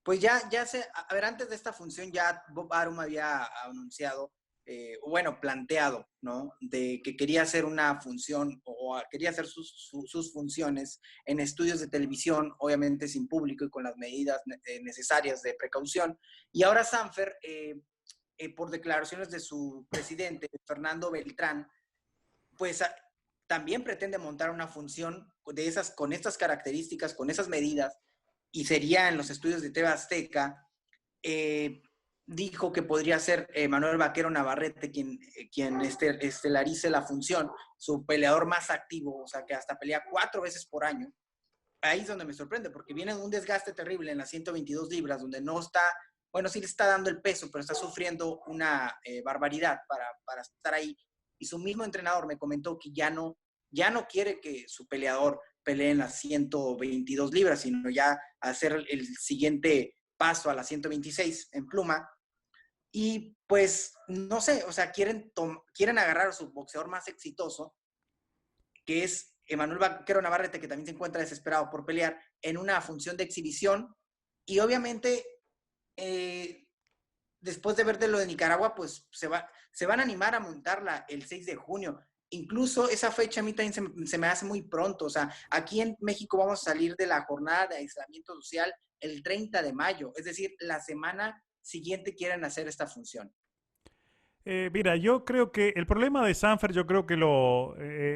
Pues ya a ver, antes de esta función ya Bob Arum había anunciado, bueno, planteado, ¿no? De que quería hacer una función o quería hacer sus funciones en estudios de televisión, obviamente sin público y con las medidas necesarias de precaución. Y ahora Sanfer, por declaraciones de su presidente, Fernando Beltrán, pues también pretende montar una función de esas, con estas características, con esas medidas, y sería en los estudios de TV Azteca. Dijo que podría ser Manuel Vaquero Navarrete quien estelarice la función, su peleador más activo, o sea, que hasta pelea 4 veces por año. Ahí es donde me sorprende, porque viene de un desgaste terrible en las 122 libras, donde no está, bueno, sí le está dando el peso, pero está sufriendo una barbaridad para estar ahí. Y su mismo entrenador me comentó que ya no quiere que su peleador pelee en las 122 libras, sino ya hacer el siguiente paso a las 126 en pluma. Y pues, no sé, o sea, quieren agarrar a su boxeador más exitoso, que es Emanuel Vaquero Navarrete, que también se encuentra desesperado por pelear en una función de exhibición. Y obviamente, después de ver de lo de Nicaragua, pues se van a animar a montarla el 6 de junio. Incluso esa fecha a mí también se me hace muy pronto. O sea, aquí en México vamos a salir de la jornada de aislamiento social el 30 de mayo. Es decir, la semana siguiente quieren hacer esta función. Mira, yo creo que el problema de Sanfer, yo creo que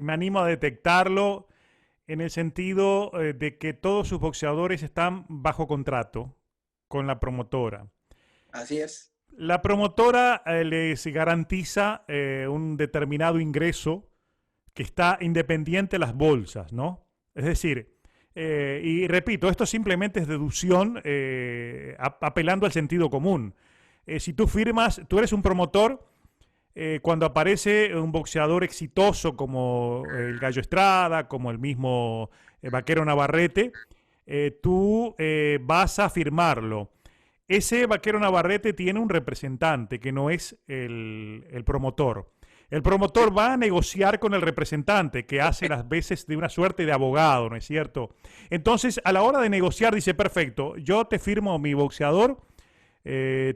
me animo a detectarlo en el sentido de que todos sus boxeadores están bajo contrato con la promotora. Así es. La promotora les garantiza un determinado ingreso que está independiente de las bolsas, ¿no? Es decir, y repito, esto simplemente es deducción apelando al sentido común. Si tú firmas, tú eres un promotor, cuando aparece un boxeador exitoso como el Gallo Estrada, como el mismo Vaquero Navarrete, tú vas a firmarlo. Ese Vaquero Navarrete tiene un representante que no es el promotor. El promotor va a negociar con el representante, que hace las veces de una suerte de abogado, ¿no es cierto? Entonces, a la hora de negociar, dice, perfecto, yo te firmo mi boxeador,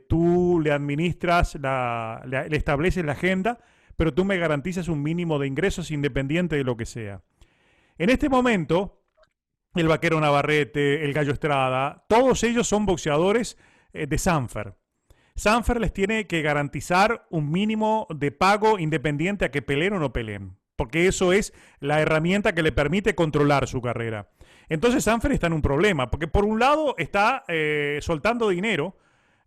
tú le administras, le estableces la agenda, pero tú me garantizas un mínimo de ingresos independiente de lo que sea. En este momento, el Vaquero Navarrete, el Gallo Estrada, todos ellos son boxeadores de Sanfer. Sanfer les tiene que garantizar un mínimo de pago independiente a que peleen o no peleen, porque eso es la herramienta que le permite controlar su carrera. Entonces Sanfer está en un problema, porque por un lado está soltando dinero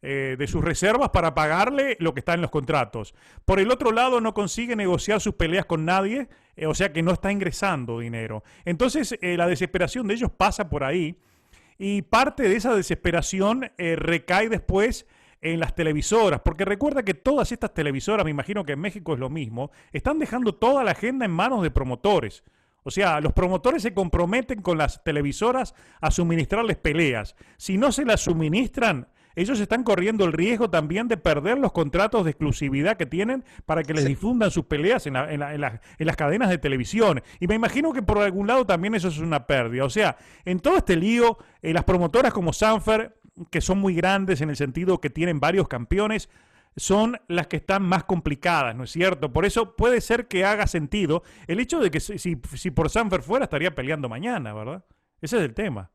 de sus reservas para pagarle lo que está en los contratos. Por el otro lado, no consigue negociar sus peleas con nadie, o sea que no está ingresando dinero. Entonces, la desesperación de ellos pasa por ahí, y parte de esa desesperación recae después en las televisoras, porque recuerda que todas estas televisoras, me imagino que en México es lo mismo, están dejando toda la agenda en manos de promotores. O sea, los promotores se comprometen con las televisoras a suministrarles peleas. Si no se las suministran, ellos están corriendo el riesgo también de perder los contratos de exclusividad que tienen para que les difundan sus peleas en las cadenas de televisión. Y me imagino que por algún lado también eso es una pérdida. O sea, en todo este lío, las promotoras como Sanfer, que son muy grandes en el sentido que tienen varios campeones, son las que están más complicadas, ¿no es cierto? Por eso puede ser que haga sentido el hecho de que si por Sanfer fuera estaría peleando mañana, ¿verdad? Ese es el tema.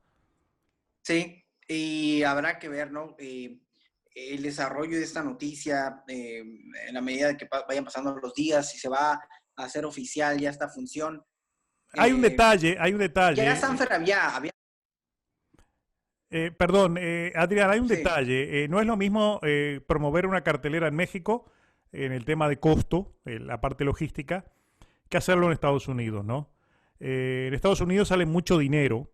Sí, y habrá que ver, ¿no? El desarrollo de esta noticia, en la medida de que vayan pasando los días, si se va a hacer oficial ya esta función. Hay un Eh, detalle, hay un ya detalle. Sanfer había Perdón, Adrián, hay un sí, detalle. No es lo mismo promover una cartelera en México en el tema de costo, la parte logística, que hacerlo en Estados Unidos, ¿no? En Estados Unidos sale mucho dinero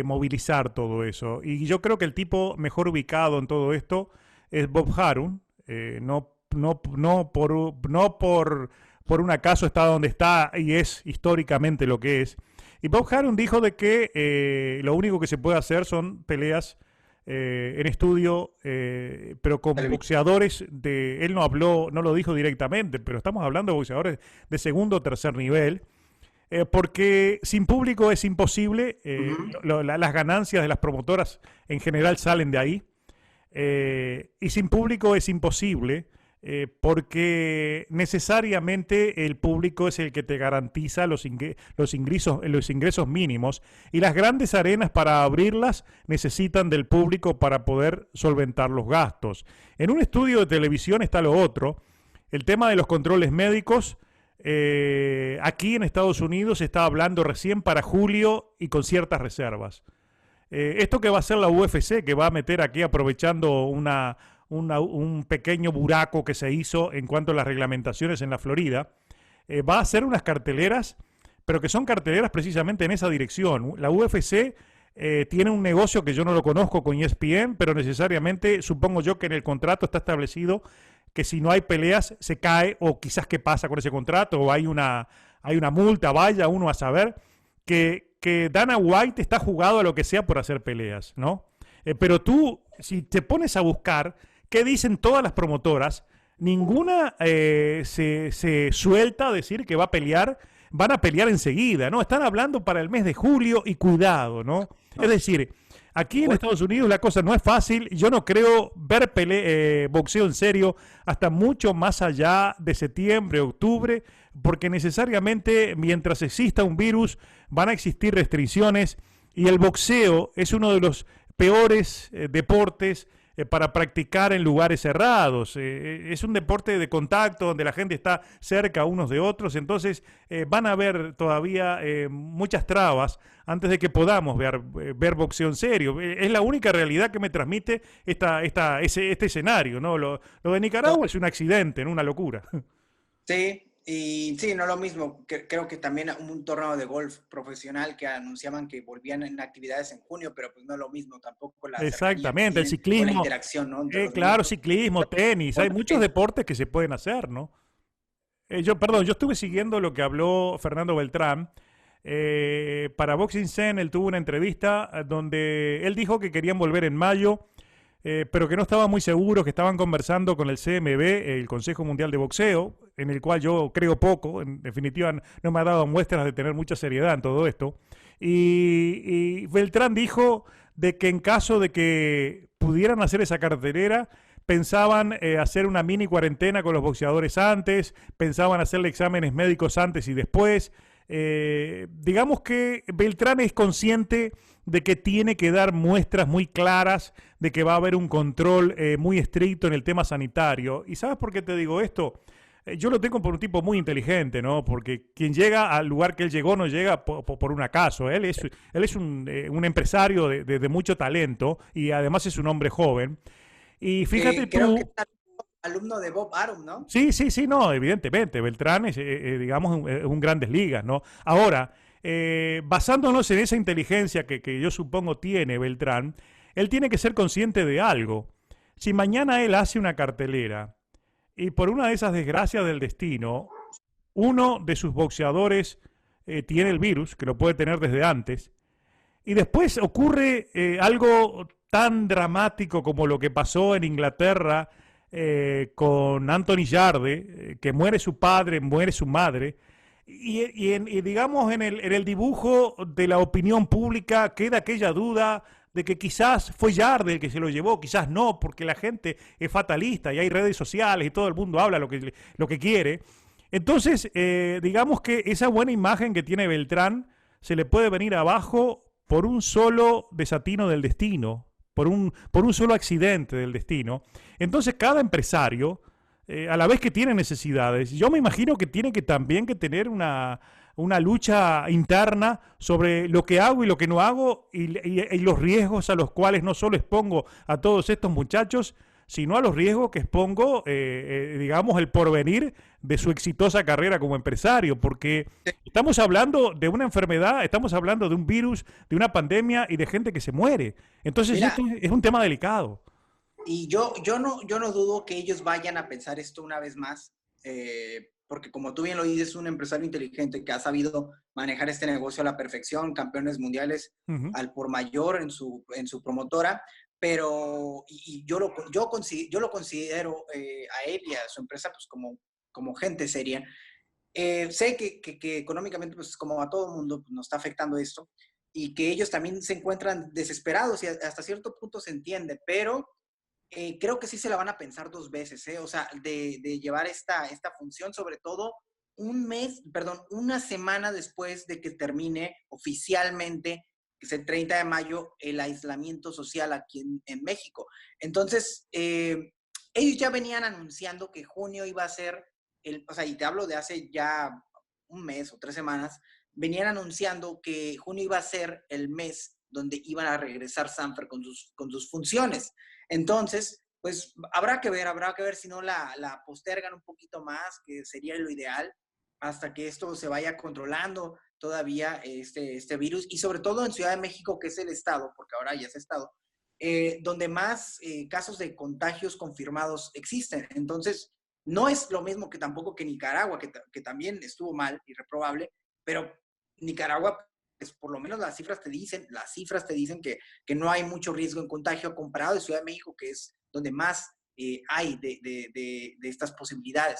movilizar todo eso. Y yo creo que el tipo mejor ubicado en todo esto es Bob Arum. No por un acaso está donde está y es históricamente lo que es. Y Bob Arum dijo de que lo único que se puede hacer son peleas en estudio, pero con boxeadores de... Él no habló, no lo dijo directamente, pero estamos hablando de boxeadores de segundo o tercer nivel, porque sin público es imposible, uh -huh. las ganancias de las promotoras en general salen de ahí. Y sin público es imposible, porque necesariamente el público es el que te garantiza los ingresos mínimos, y las grandes arenas para abrirlas necesitan del público para poder solventar los gastos. En un estudio de televisión está lo otro, el tema de los controles médicos. Aquí en Estados Unidos se está hablando recién para julio y con ciertas reservas. Esto que va a hacer la UFC, que va a meter aquí aprovechando un pequeño buraco que se hizo en cuanto a las reglamentaciones en la Florida, va a hacer unas carteleras, pero que son carteleras precisamente en esa dirección. La UFC tiene un negocio que yo no lo conozco con ESPN, pero necesariamente supongo yo que en el contrato está establecido que si no hay peleas se cae, o quizás qué pasa con ese contrato, o hay una multa, vaya uno a saber, que Dana White está jugado a lo que sea por hacer peleas, ¿no? Pero tú, si te pones a buscar qué dicen todas las promotoras, ninguna se suelta a decir que va a pelear, van a pelear enseguida, ¿no? Están hablando para el mes de julio y cuidado, ¿no? Es decir, aquí en Estados Unidos la cosa no es fácil. Yo no creo ver boxeo en serio hasta mucho más allá de septiembre, octubre, porque necesariamente mientras exista un virus van a existir restricciones, y el boxeo es uno de los peores deportes para practicar en lugares cerrados. Es un deporte de contacto donde la gente está cerca unos de otros, entonces van a haber todavía muchas trabas antes de que podamos ver boxeo en serio. Es la única realidad que me transmite este escenario, ¿no? Lo de Nicaragua es un accidente, ¿no? Una locura. Sí, y sí, no lo mismo. Creo que también un torneo de golf profesional que anunciaban que volvían en actividades en junio, pero pues no es lo mismo tampoco la cercanía que Exactamente, el tienen o la ciclismo, interacción, ¿no? Entre los claro, miembros. ciclismo, tenis, hay muchos deportes que se pueden hacer, ¿no? Yo estuve siguiendo lo que habló Fernando Beltrán. Para Boxing Zen, él tuvo una entrevista donde él dijo que querían volver en mayo, pero que no estaban muy seguros, que estaban conversando con el CMB, el Consejo Mundial de Boxeo, en el cual yo creo poco. En definitiva, no me ha dado muestras de tener mucha seriedad en todo esto. Y Beltrán dijo de que en caso de que pudieran hacer esa cartelera, pensaban hacer una mini cuarentena con los boxeadores antes, pensaban hacerle exámenes médicos antes y después. Digamos que Beltrán es consciente de que tiene que dar muestras muy claras de que va a haber un control muy estricto en el tema sanitario. ¿Y sabes por qué te digo esto? Yo lo tengo por un tipo muy inteligente, ¿no? Porque quien llega al lugar que él llegó no llega por un acaso. Él es un empresario de mucho talento, y además es un hombre joven. Y fíjate Creo que tú. es alumno de Bob Arum, ¿no? Sí, sí, sí, no, evidentemente. Beltrán es, digamos, un grandes ligas, ¿no? Ahora, basándonos en esa inteligencia que yo supongo tiene Beltrán, él tiene que ser consciente de algo. Si mañana él hace una cartelera y por una de esas desgracias del destino, uno de sus boxeadores tiene el virus, que lo puede tener desde antes, y después ocurre algo tan dramático como lo que pasó en Inglaterra con Anthony Yarde, que muere su padre, muere su madre, y digamos en el dibujo de la opinión pública queda aquella duda de que quizás fue Yarde el que se lo llevó, quizás no, porque la gente es fatalista y hay redes sociales y todo el mundo habla lo que quiere. Entonces, digamos que esa buena imagen que tiene Beltrán se le puede venir abajo por un solo desatino del destino, por un solo accidente del destino. Entonces, cada empresario, a la vez que tiene necesidades, yo me imagino que tiene que también que tener una lucha interna sobre lo que hago y lo que no hago, y los riesgos a los cuales no solo expongo a todos estos muchachos, sino a los riesgos que expongo, digamos, el porvenir de su exitosa carrera como empresario, porque estamos hablando de una enfermedad, estamos hablando de un virus, de una pandemia y de gente que se muere. Entonces, Mira, esto es un tema delicado. y yo no dudo que ellos vayan a pensar esto una vez más, porque como tú bien lo dices, es un empresario inteligente que ha sabido manejar este negocio a la perfección, campeones mundiales Ujú. al por mayor en su promotora, pero yo lo considero a él y a su empresa pues como gente seria. Sé que económicamente, pues como a todo el mundo, pues, nos está afectando esto, y que ellos también se encuentran desesperados y hasta cierto punto se entiende, pero creo que sí se la van a pensar dos veces, ¿eh? O sea, de llevar esta función, sobre todo una semana después de que termine oficialmente, que es el 30 de mayo, el aislamiento social aquí en México. Entonces, ellos ya venían anunciando que junio iba a ser, o sea, y te hablo de hace ya un mes o 3 semanas, venían anunciando que junio iba a ser el mes donde iban a regresar Sanfer con sus funciones. Entonces, pues habrá que ver si no la postergan un poquito más, que sería lo ideal, hasta que esto se vaya controlando todavía este virus, y sobre todo en Ciudad de México, que es el estado, porque ahora ya es estado, donde más casos de contagios confirmados existen. Entonces, no es lo mismo que tampoco que Nicaragua, que también estuvo mal y reprobable, pero Nicaragua, pues por lo menos las cifras te dicen que no hay mucho riesgo en contagio comparado de Ciudad de México, que es donde más hay de estas posibilidades.